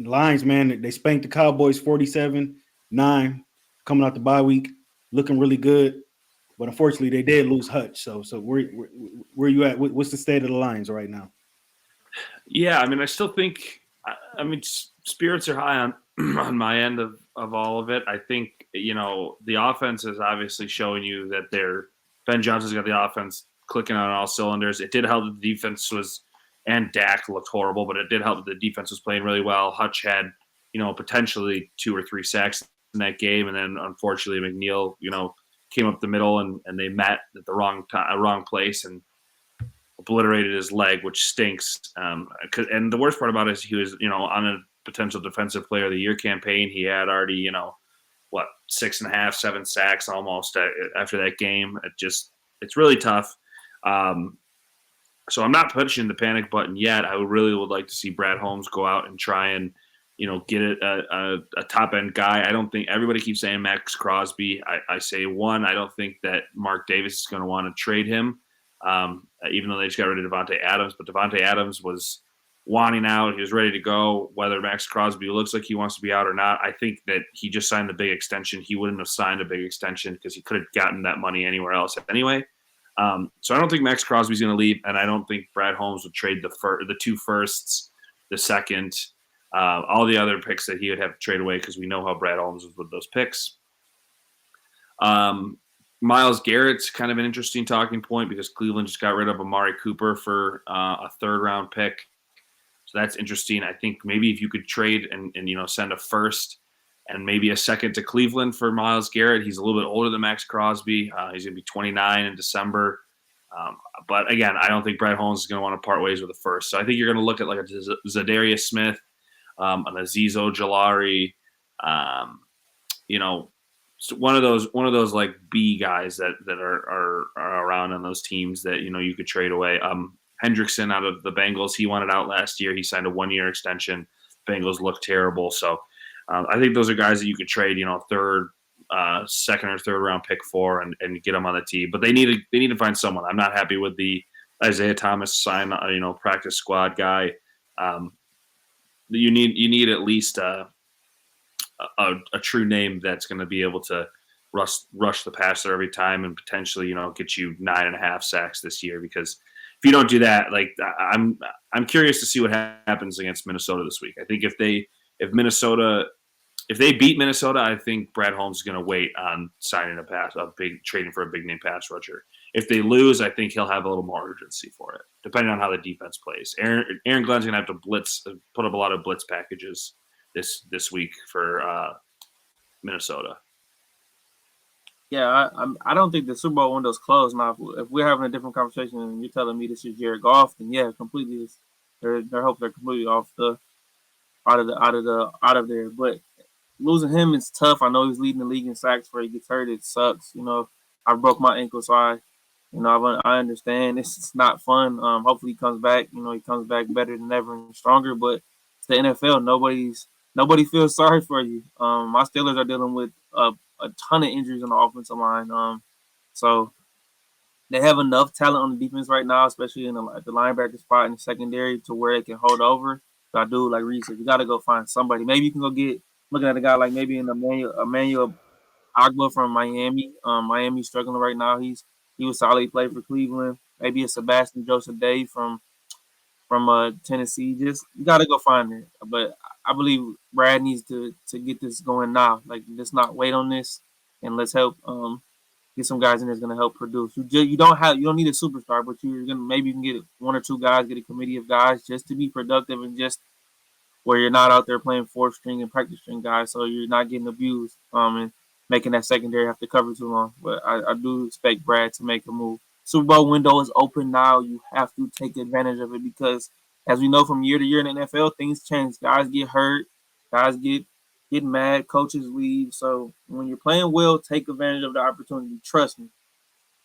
Lions, man, they spanked the Cowboys 47-9 coming out the bye week, looking really good. But unfortunately, they did lose Hutch. So where you at? What's the state of the Lions right now? Yeah, I mean, I still think. I mean, spirits are high on on my end of all of it. I think the offense is obviously showing you that they're Ben Johnson's got the offense clicking on all cylinders. It did help that the defense was and Dak looked horrible, but it did help that the defense was playing really well. Hutch had potentially 2 or 3 sacks in that game, and then unfortunately McNeil came up the middle and they met at the wrong place and obliterated his leg, which stinks. And the worst part about it is he was, on a potential defensive player of the year campaign. He had already, 6.5, 7 sacks almost after that game. It's really tough. So I'm not pushing the panic button yet. I really would like to see Brad Holmes go out and try and, get a top end guy. I don't think everybody keeps saying Max Crosby. I say one, I don't think that Mark Davis is going to want to trade him. Even though they just got rid of Devontae Adams, but Devontae Adams was wanting out. He was ready to go. Whether Max Crosby looks like he wants to be out or not, I think that he just signed the big extension. He wouldn't have signed a big extension because he could have gotten that money anywhere else anyway. So I don't think Max Crosby's going to leave, and I don't think Brad Holmes would trade the 2 firsts, the second, all the other picks that he would have to trade away because we know how Brad Holmes is with those picks. Myles Garrett's kind of an interesting talking point because Cleveland just got rid of Amari Cooper for a 3rd-round pick. So that's interesting. I think maybe if you could trade and send a first and maybe a second to Cleveland for Myles Garrett. He's a little bit older than Max Crosby. He's going to be 29 in December. But again, I don't think Brad Holmes is going to want to part ways with a first. So I think you're going to look at like a Zadarius Smith, an Azeez Ojulari, one of those like B guys that are around on those teams that you could trade away. Hendrickson out of the Bengals, he wanted out last year. He signed a 1-year extension. Bengals look terrible, so I think those are guys that you could trade, second or third round pick for and get them on the team. But they need to find someone. I'm not happy with the Isaiah Thomas sign, practice squad guy. You need at least a true name that's going to be able to rush the passer every time and potentially, get you 9.5 sacks this year. Because if you don't do that, like I'm curious to see what happens against Minnesota this week. I think if they beat Minnesota, I think Brad Holmes is going to wait on signing trading for a big name pass rusher. If they lose, I think he'll have a little more urgency for it, depending on how the defense plays. Aaron Glenn's going to have to put up a lot of blitz packages this week for Minnesota. Yeah, I don't think the Super Bowl window's closed. Now, if we're having a different conversation and you're telling me this is Jared Goff, then yeah, completely. Their hopes are completely out of there. But losing him is tough. I know he's leading the league in sacks where he gets hurt. It sucks. I broke my ankle, so I understand. It's not fun. Hopefully he comes back. He comes back better than ever and stronger. But it's the NFL. Nobody feels sorry for you. My Steelers are dealing with a ton of injuries on the offensive line. So they have enough talent on the defense right now, especially in the linebacker spot in the secondary, to where it can hold over. So I do, like Reese said, you got to go find somebody. Maybe you can go looking at a guy like maybe Emmanuel Agba from Miami. Miami's struggling right now. He was solid. He played for Cleveland. Maybe a Sebastian Joseph Day from Tennessee. Just you got to go find it. But I believe Brad needs to get this going now. Like, let's not wait on this, and let's help get some guys in there that's going to help produce. You don't need a superstar, but maybe you can get 1 or 2 guys, get a committee of guys just to be productive and just where you're not out there playing 4th string and practice string guys, so you're not getting abused and making that secondary have to cover too long. But I do expect Brad to make a move. Super Bowl window is open now. You have to take advantage of it because, as we know from year to year in the NFL, things change. Guys get hurt. Guys get mad. Coaches leave. So when you're playing well, take advantage of the opportunity. Trust me.